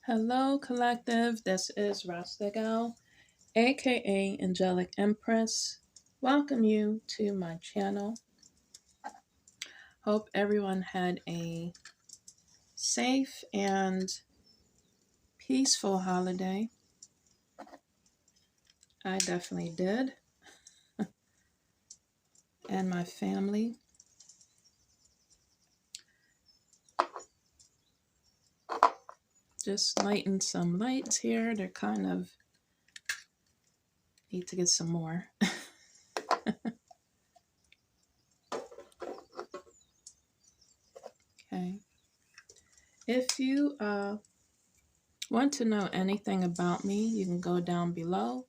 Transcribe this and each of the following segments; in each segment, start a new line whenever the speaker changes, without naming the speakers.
Hello, collective. This is Rasta Gal, aka Angelic Empress. Welcome you to my channel. Hope everyone had a safe and peaceful holiday. I definitely did, and my family. Just lighting some lights here. They're kind of need to get some more. Okay. If you want to know anything about me, you can go down below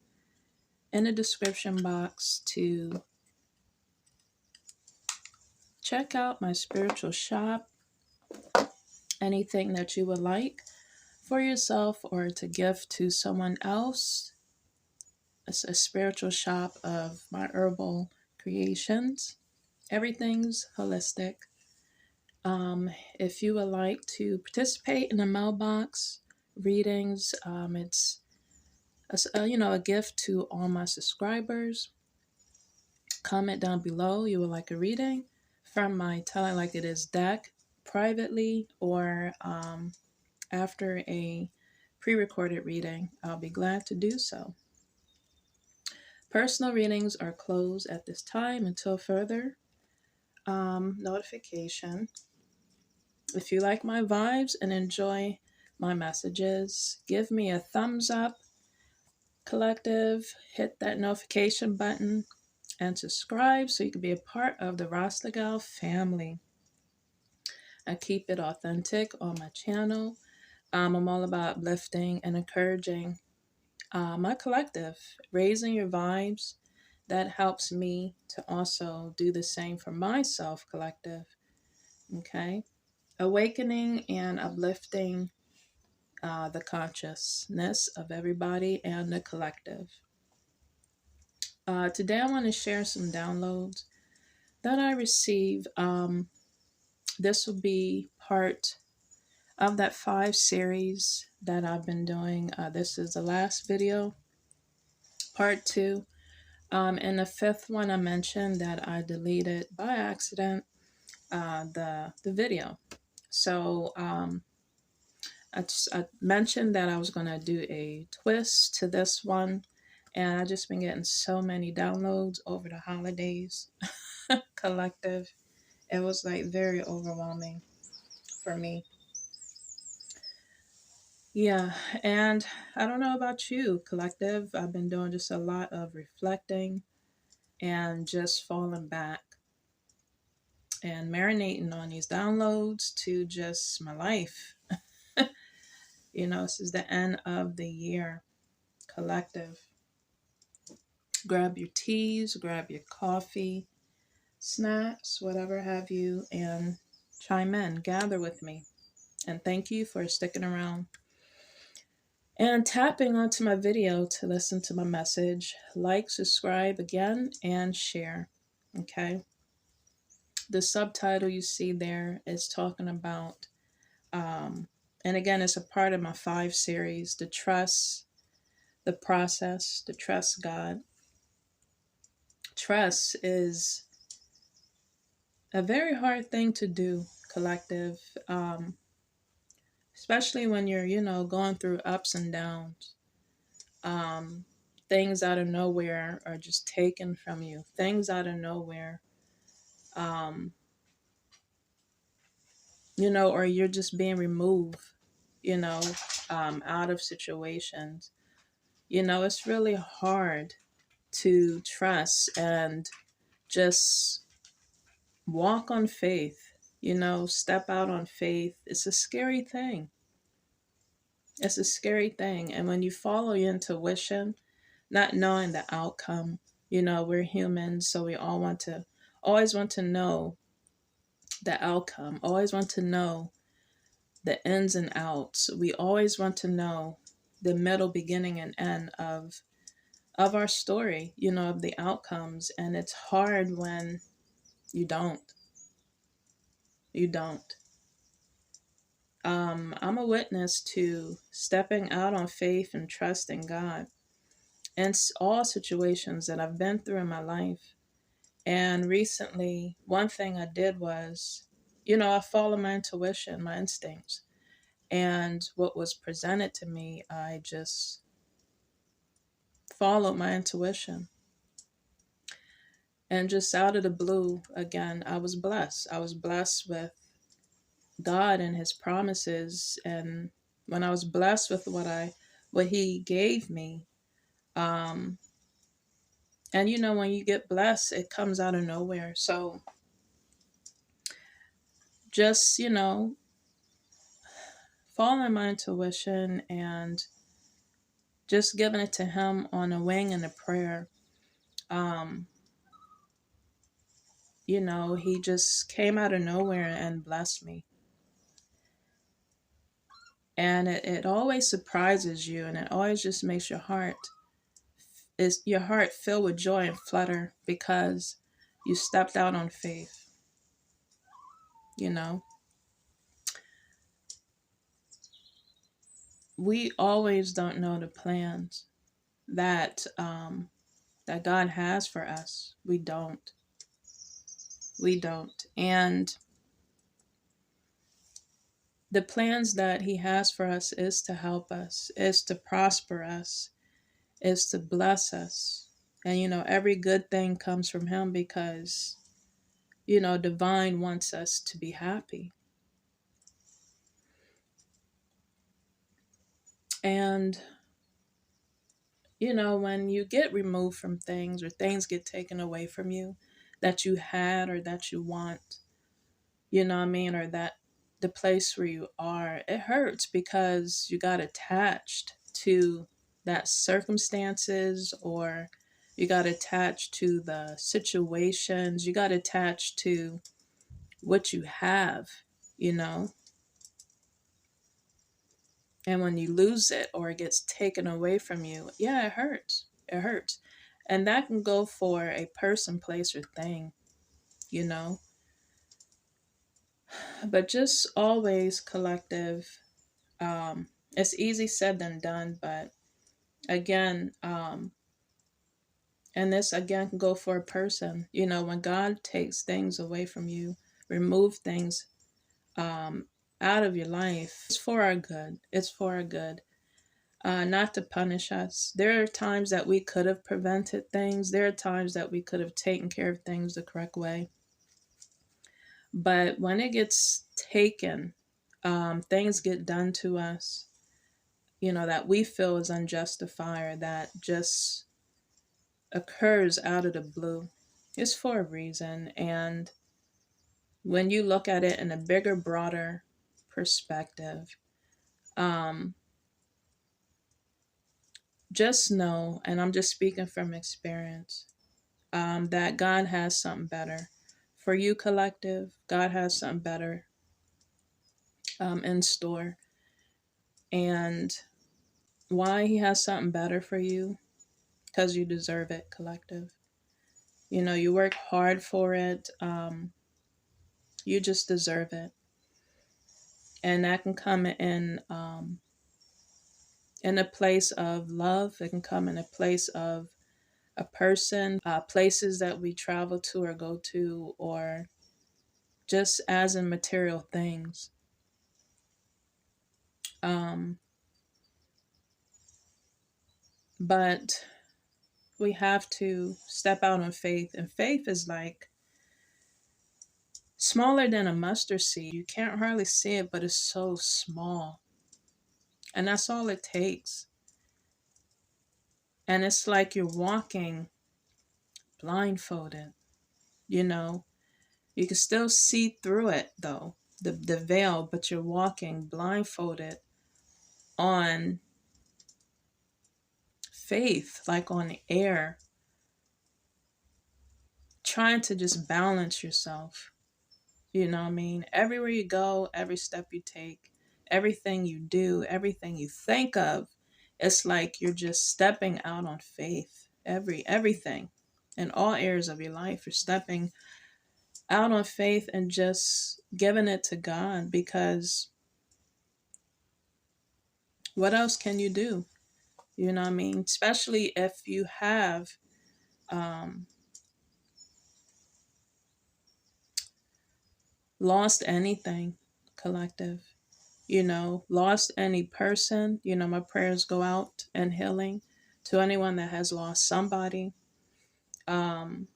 in the description box to check out my spiritual shop. Anything that you would like for yourself or to give to someone else. It's a spiritual shop of my herbal creations. Everything's holistic. If you would like to participate in the mailbox readings, it's a gift to all my subscribers. Comment down below you would like a reading from my Tell It Like It Is deck privately or after a pre-recorded reading. I'll be glad to do so. Personal readings are closed at this time until further notification. If you like my vibes and enjoy my messages, give me a thumbs up, collective, hit that notification button, and subscribe so you can be a part of the Rasta Gal family. I keep it authentic on my channel. I'm all about uplifting and encouraging my collective, raising your vibes. That helps me to also do the same for myself, collective. Okay. Awakening and uplifting the consciousness of everybody and the collective. Today, I want to share some downloads that I received. This will be part of that 5 series that I've been doing. This is the last video, part 2. And the 5th one, I mentioned that I deleted by accident the video. So I mentioned that I was going to do a twist to this one, and I just been getting so many downloads over the holidays. Collective, it was like very overwhelming for me. Yeah, and I don't know about you, collective. I've been doing just a lot of reflecting and just falling back and marinating on these downloads to just my life. This is the end of the year, collective. Grab your teas, grab your coffee, snacks, whatever have you, and chime in, gather with me. And thank you for sticking around and tapping onto my video to listen to my message. Like, subscribe again, and share. Okay. The subtitle you see there is talking about, and again, it's a part of my 5 series, the trust, the process, the trust God. Trust is a very hard thing to do, collective, especially when you're going through ups and downs. Things out of nowhere are just taken from you. Things out of nowhere, um, or you're just being removed, you know, out of situations. It's really hard to trust and just walk on faith, step out on faith. It's a scary thing. It's a scary thing. And when you follow your intuition, not knowing the outcome, we're humans, so we always want to know the outcome, always want to know the ins and outs. We always want to know the middle, beginning, and end of our story, of the outcomes. And it's hard when you don't. You don't. I'm a witness to stepping out on faith and trusting God in all situations that I've been through in my life. And recently, one thing I did was, I follow my intuition, my instincts. And what was presented to me, I just followed my intuition. And just out of the blue, again, I was blessed. I was blessed with God and his promises. And when I was blessed with what he gave me, um, and when you get blessed, it comes out of nowhere. So just, following my intuition and just giving it to him on a wing and a prayer. Um, he just came out of nowhere and blessed me. And it always surprises you, and it always just makes your heart fill with joy and flutter because you stepped out on faith. You know, we always don't know the plans that God has for us. We don't, and the plans that he has for us is to help us, is to prosper us, is to bless us. And every good thing comes from him because divine wants us to be happy. And when you get removed from things or things get taken away from you that you had or that you want, what I mean, or that the place where you are, it hurts because you got attached to that circumstances, or you got attached to the situations, you got attached to what you have, you know. And when you lose it or it gets taken away from you, yeah, it hurts. It hurts. And that can go for a person, place, or thing, you know. But just always collective. It's easy said than done, but again, and this again can go for a person. When God takes things away from you, remove things um, out of your life, it's for our good. It's for our good. Not to punish us. There are times that we could have prevented things. There are times that we could have taken care of things the correct way. But when it gets taken, things get done to us, that we feel is unjustified or that just occurs out of the blue. It's for a reason. And when you look at it in a bigger, broader perspective, um, just know, and I'm just speaking from experience, that God has something better for you, collective. God has something better in store. And why he has something better for you? Because you deserve it, collective. You work hard for it. You just deserve it. And that can come in a place of love. It can come in a place of a person, places that we travel to or go to, or just as in material things. Um, but we have to step out on faith, and faith is like smaller than a mustard seed. You can't hardly see it, but it's so small, and that's all it takes. And it's like you're walking blindfolded. you know you can still see through it though, the veil, but you're walking blindfolded on faith, like on air, trying to just balance yourself. What I mean? Everywhere you go, every step you take, everything you do, everything you think of, it's like you're just stepping out on faith. Everything in all areas of your life, you're stepping out on faith and just giving it to God, because What else can you do? You know what I mean? Especially if you have um, lost anything, collective. Lost any person. My prayers go out and healing to anyone that has lost somebody. Um,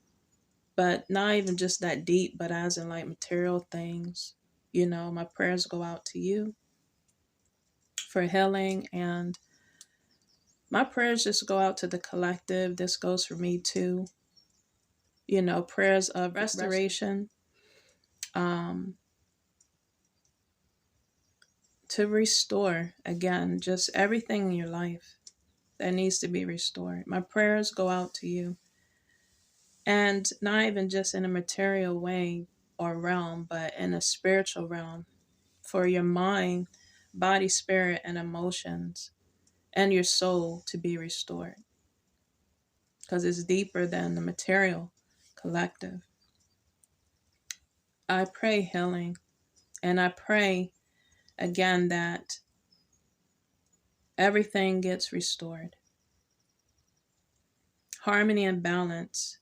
but not even just that deep, but as in like material things. My prayers go out to you for healing, and my prayers just go out to the collective. This goes for me too. Prayers of restoration, um, to restore again just everything in your life that needs to be restored. My prayers go out to you, and not even just in a material way or realm, but in a spiritual realm for your mind, body, spirit, and emotions, and your soul to be restored because it's deeper than the material collective. I pray healing, and I pray again that everything gets restored. Harmony and balance,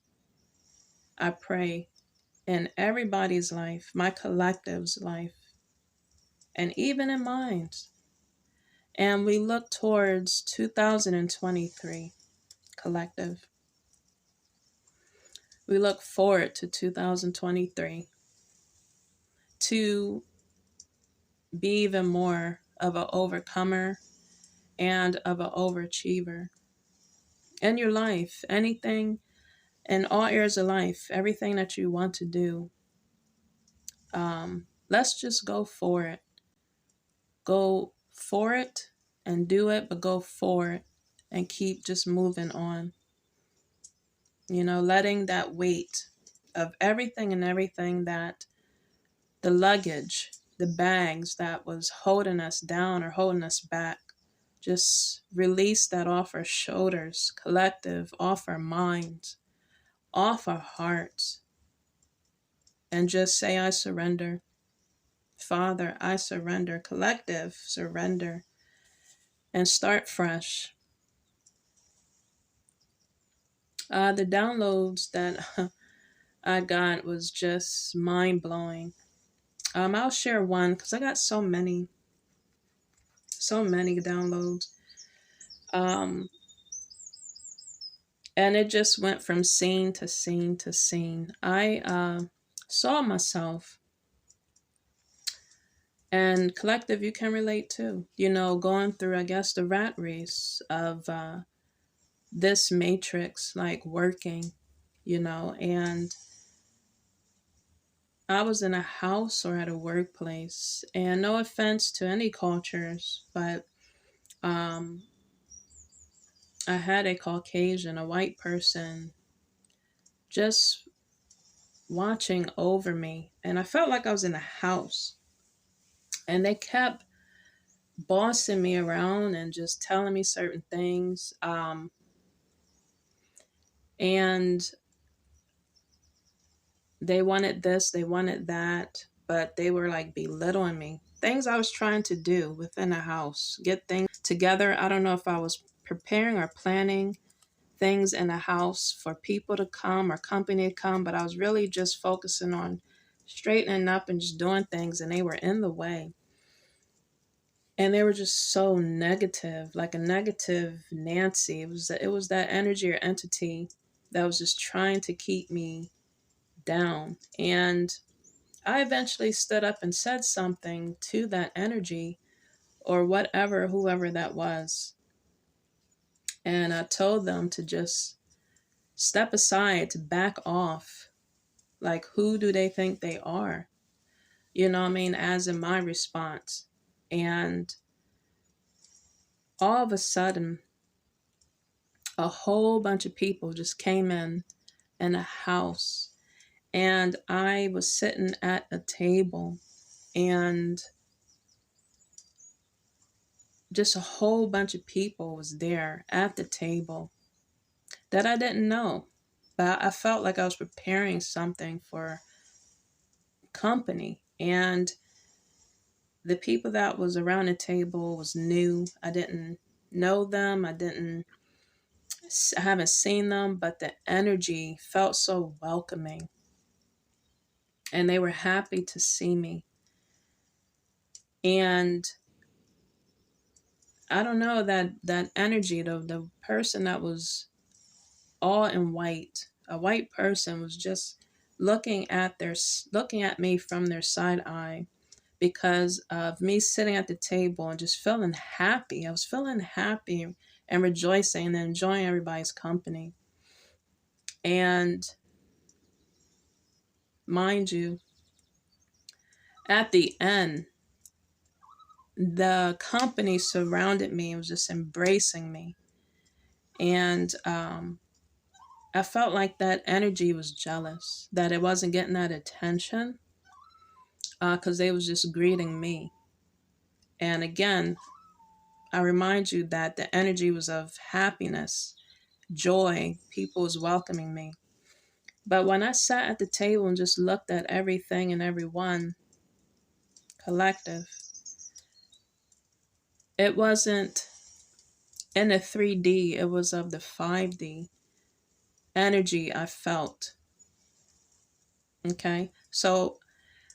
I pray, in everybody's life, my collective's life, and even in mine. And we look towards 2023, collective. We look forward to 2023 to be even more of an overcomer and of an overachiever in your life. Anything in all areas of life, everything that you want to do, let's just go for it. Go for it and do it, but go for it and keep just moving on. Letting that weight of everything and everything that the luggage, the bags that was holding us down or holding us back, just release that off our shoulders, collective, off our minds, off our hearts, and just say, I surrender. Father, I surrender. Collective, surrender. And start fresh. The downloads that I got was just mind blowing. I'll share one because I got so many downloads. Um, and it just went from scene to scene to scene. I saw myself, and collective, you can relate too. Going through, I guess, the rat race of this matrix, like working, and I was in a house or at a workplace, and no offense to any cultures, but um, I had a Caucasian, a white person, just watching over me, and I felt like I was in a house, and they kept bossing me around and just telling me certain things, and they wanted this, they wanted that, but they were like belittling me. Things I was trying to do within a house, get things together. I don't know if I was preparing or planning things in a house for people to come or company to come, but I was really just focusing on straightening up and just doing things, and they were in the way. And they were just so negative, like a negative Nancy. It was that energy or entity that was just trying to keep me down. And I eventually stood up and said something to that energy or whatever, whoever that was. And I told them to just step aside, to back off. Like, who do they think they are? You know what I mean? As in my response. And all of a sudden, a whole bunch of people just came in a house. And I was sitting at a table, and just a whole bunch of people was there at the table that I didn't know. But I felt like I was preparing something for company. And The people that was around the table was new. I didn't know them. I haven't seen them, but the energy felt so welcoming, and they were happy to see me. And I don't know, that energy, the person that was all in white, a white person, was just looking at me from their side eye because of me sitting at the table and just feeling happy. I was feeling happy and rejoicing and enjoying everybody's company. And mind you, at the end, the company surrounded me and was just embracing me. And I felt like that energy was jealous, that it wasn't getting that attention because they was just greeting me. And again, I remind you that the energy was of happiness, joy. People was welcoming me. But when I sat at the table and just looked at everything and everyone collective, it wasn't in the 3D, it was of the 5D energy I felt. Okay. So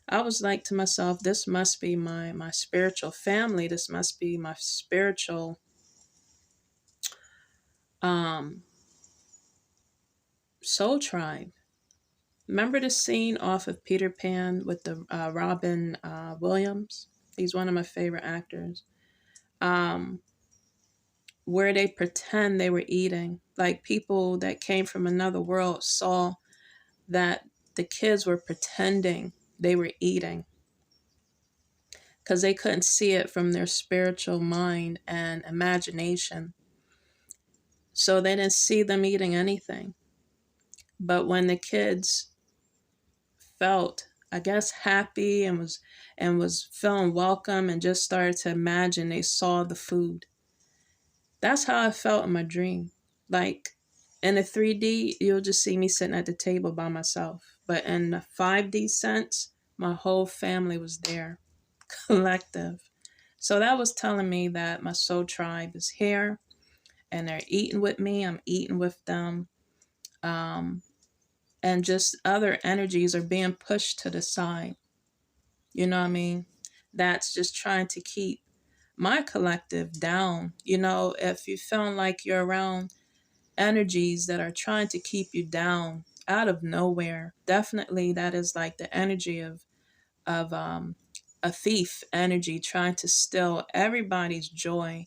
I was like to myself, this must be my spiritual family. This must be my spiritual um soul tribe. Remember the scene off of Peter Pan with the Robin Williams? He's one of my favorite actors. Um, where they pretend they were eating. Like people that came from another world saw that the kids were pretending they were eating because they couldn't see it from their spiritual mind and imagination. So they didn't see them eating anything. But when the kids felt, I guess, happy and was feeling welcome and just started to imagine they saw the food. That's how I felt in my dream. Like in the 3D, you'll just see me sitting at the table by myself. But in the 5D sense, my whole family was there, collective. So that was telling me that my soul tribe is here and they're eating with me. I'm eating with them. Um, and just other energies are being pushed to the side. You know what I mean? That's just trying to keep my collective down. You know, if you feel like you're around energies that are trying to keep you down out of nowhere, definitely that is like the energy of a thief energy trying to steal everybody's joy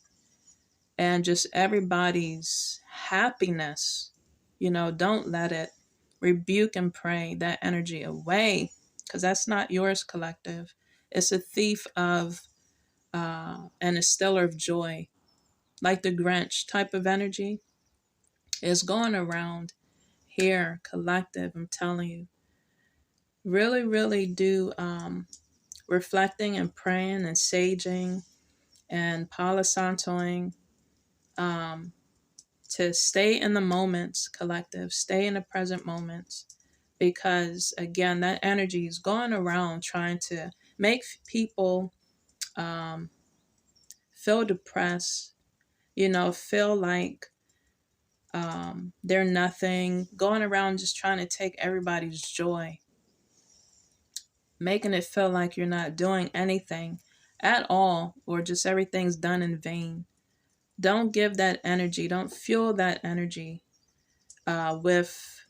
and just everybody's happiness. You know, don't let it. Rebuke and pray that energy away because that's not yours, collective. It's a thief of and a stealer of joy, like the Grinch type of energy is going around here, collective. I'm telling you, really, really do reflecting and praying and saging and palo santoing um, to stay in the moments, collective, stay in the present moments. Because again, that energy is going around trying to make people um, feel depressed, you know, feel like they're nothing, going around just trying to take everybody's joy, making it feel like you're not doing anything at all or just everything's done in vain. Don't give that energy, don't fuel that energy with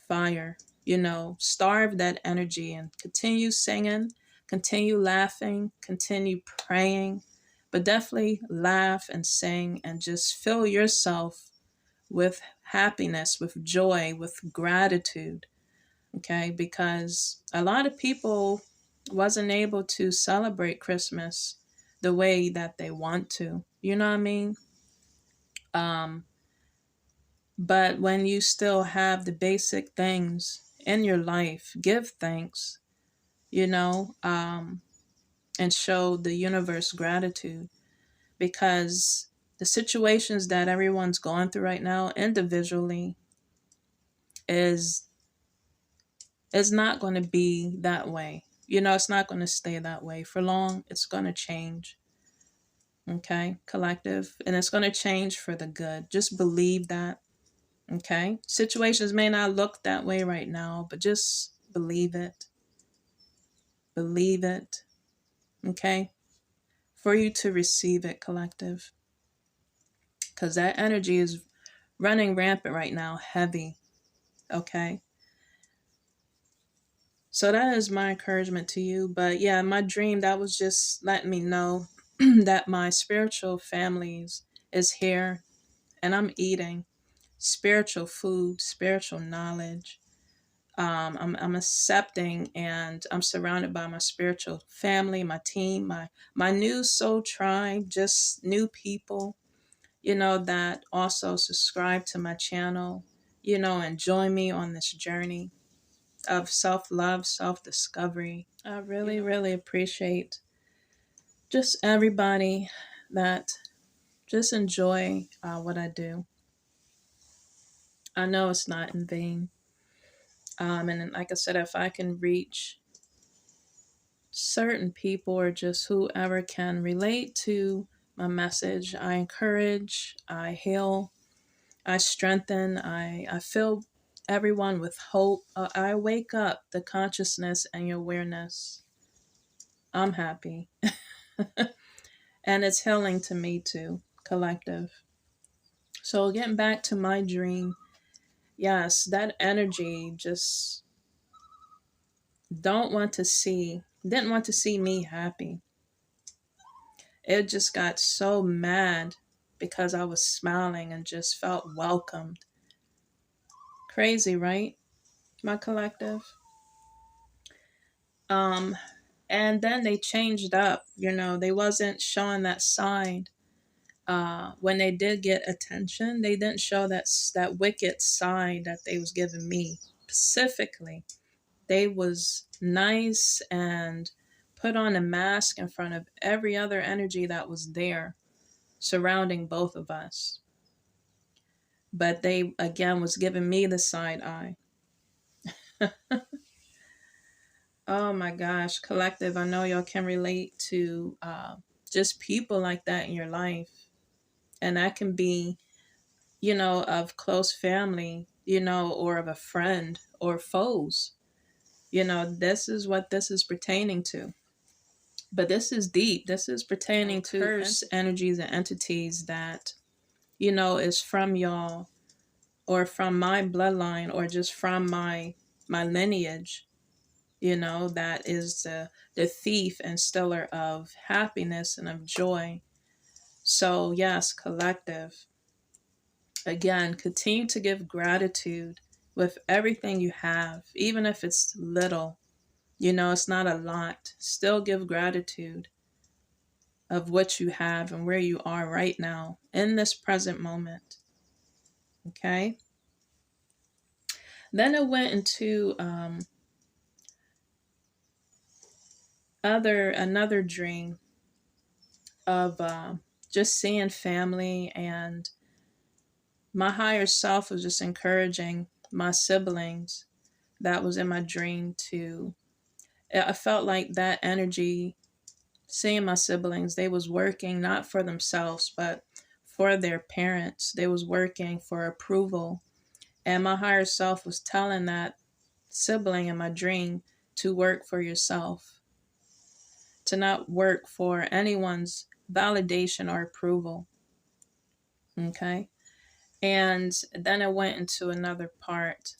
fire. You know, starve that energy and continue singing, continue laughing, continue praying, but definitely laugh and sing and just fill yourself with happiness, with joy, with gratitude. Okay, because a lot of people wasn't able to celebrate Christmas the way that they want to. You know what I mean? Um, but when you still have the basic things in your life, give thanks, you know, and show the universe gratitude because the situations that everyone's going through right now individually is is not going to be that way. It's not going to stay that way for long. It's going to change. Okay, collective. And it's going to change for the good. Just believe that. Okay, situations may not look that way right now, but just believe it. Believe it. Okay, for you to receive it, collective. Because that energy is running rampant right now, heavy. Okay, so that is my encouragement to you. But yeah, my dream, that was just letting me know that my spiritual families is here, and I'm eating spiritual food, spiritual knowledge. I'm accepting, and I'm surrounded by my spiritual family, my team, my new soul tribe, just new people, that also subscribe to my channel, and join me on this journey of self love, self discovery. I really, really appreciate just everybody that just enjoy what I do. I know it's not in vain. And like I said, if I can reach certain people or just whoever can relate to my message, I encourage, I heal, I strengthen, I fill everyone with hope. I wake up the consciousness and your awareness. I'm happy. And it's healing to me too, collective. So getting back to my dream, yes, that energy just didn't want to see me happy. It just got so mad because I was smiling and just felt welcomed. Crazy, right? My collective. Um, and then they changed up. They wasn't showing that side. When they did get attention, they didn't show that wicked side that they was giving me specifically. They was nice and put on a mask in front of every other energy that was there surrounding both of us. But they again was giving me the side eye. Oh my gosh, collective, I know y'all can relate to just people like that in your life. And that can be, of close family, or of a friend or foes. This is what this is pertaining to. But this is deep. This is pertaining to curse energies and entities that, is from y'all or from my bloodline or just from my lineage. That is the thief and stealer of happiness and of joy. So yes, collective, again, continue to give gratitude with everything you have, even if it's little. It's not a lot. Still give gratitude of what you have and where you are right now in this present moment. Okay. Then it went into another dream of just seeing family, and my higher self was just encouraging my siblings that was in my dream to. I felt like that energy, seeing my siblings, they was working not for themselves but for their parents. They was working for approval, and my higher self was telling that sibling in my dream to work for yourself, to not work for anyone's validation or approval. Okay. And then I went into another part.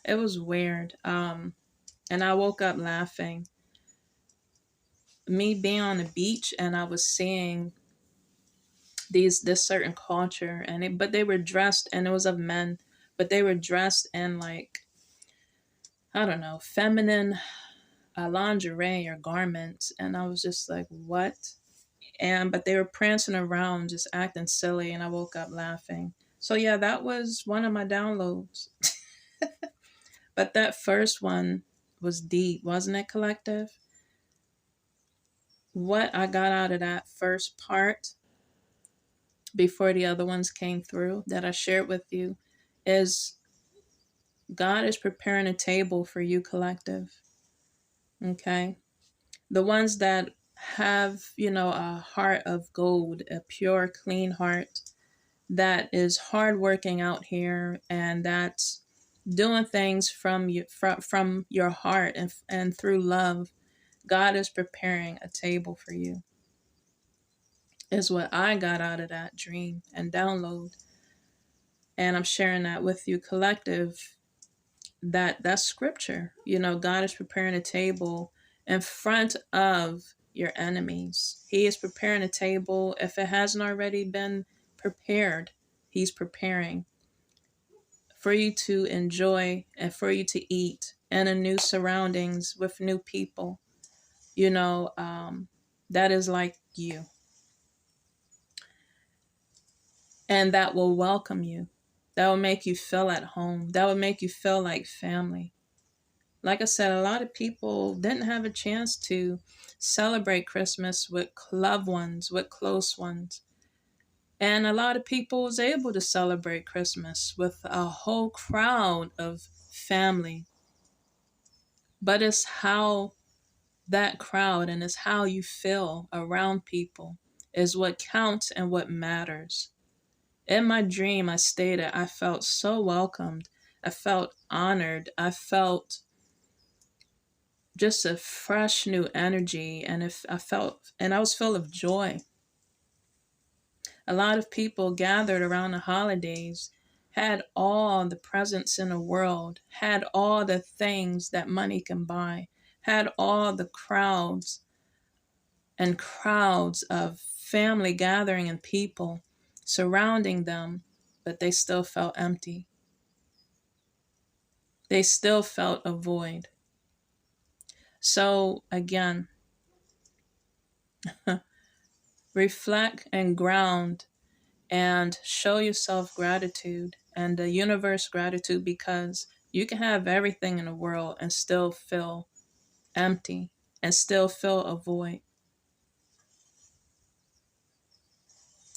It was weird. And I woke up laughing. Me being on the beach, and I was seeing this certain culture, but they were dressed, and it was of men, but they were dressed in like, I don't know, feminine lingerie or garments, and I was just like, what? And but they were prancing around, just acting silly, and I woke up laughing. So yeah, that was one of my downloads. But that first one was deep, wasn't it, collective? What I got out of that first part before the other ones came through that I shared with you is God is preparing a table for you, collective. Okay. The ones that have, a heart of gold, a pure, clean heart that is hard working out here and that's doing things from your heart and through love. God is preparing a table for you, is what I got out of that dream and download. And I'm sharing that with you, collective. That's scripture. God is preparing a table in front of your enemies. He is preparing a table. If it hasn't already been prepared, he's preparing for you to enjoy and for you to eat in a new surroundings with new people, that is like you and that will welcome you. That will make you feel at home. That will make you feel like family. Like I said, a lot of people didn't have a chance to celebrate Christmas with loved ones, with close ones. And a lot of people was able to celebrate Christmas with a whole crowd of family. But it's how that crowd and it's how you feel around people is what counts and what matters. In my dream, I stated I felt so welcomed. I felt honored. I felt just a fresh new energy. And if I felt, and I was full of joy. A lot of people gathered around the holidays, had all the presents in the world, had all the things that money can buy, had all the crowds and crowds of family gathering and people surrounding them, but they still felt empty. They still felt a void. So again, reflect and ground and show yourself gratitude and the universe gratitude, because you can have everything in the world and still feel empty and still feel a void.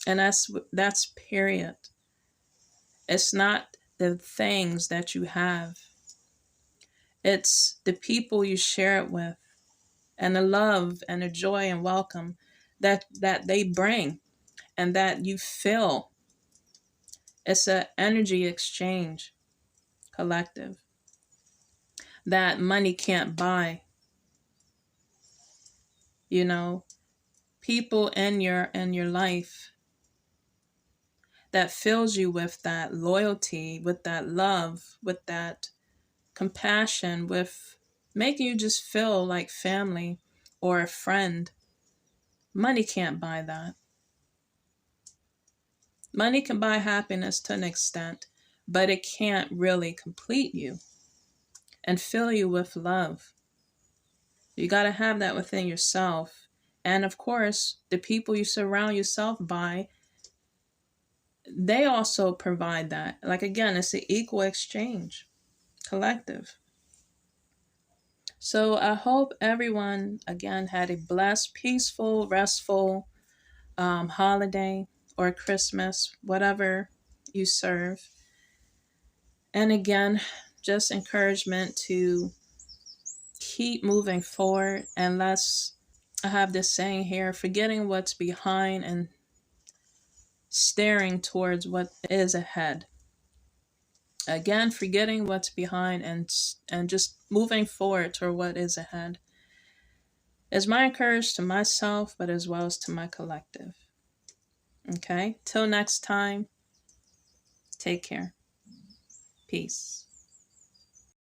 And that's period. It's not the things that you have. It's the people you share it with and the love and the joy and welcome that they bring and that you feel. It's an energy exchange, collective, that money can't buy. People in your life that fills you with that loyalty, with that love, with that compassion, with making you just feel like family or a friend. Money can't buy that. Money can buy happiness to an extent, but it can't really complete you and fill you with love. You got to have that within yourself. And of course, the people you surround yourself by, they also provide that. Like again, it's an equal exchange, collective. So I hope everyone, again, had a blessed, peaceful, restful holiday or Christmas, whatever you serve. And again, just encouragement to keep moving forward. And I have this saying here, forgetting what's behind and staring towards what is ahead. Again, forgetting what's behind and just moving forward toward what is ahead is my encouragement to myself, but as well as to my collective. Okay, till next time, take care. Peace.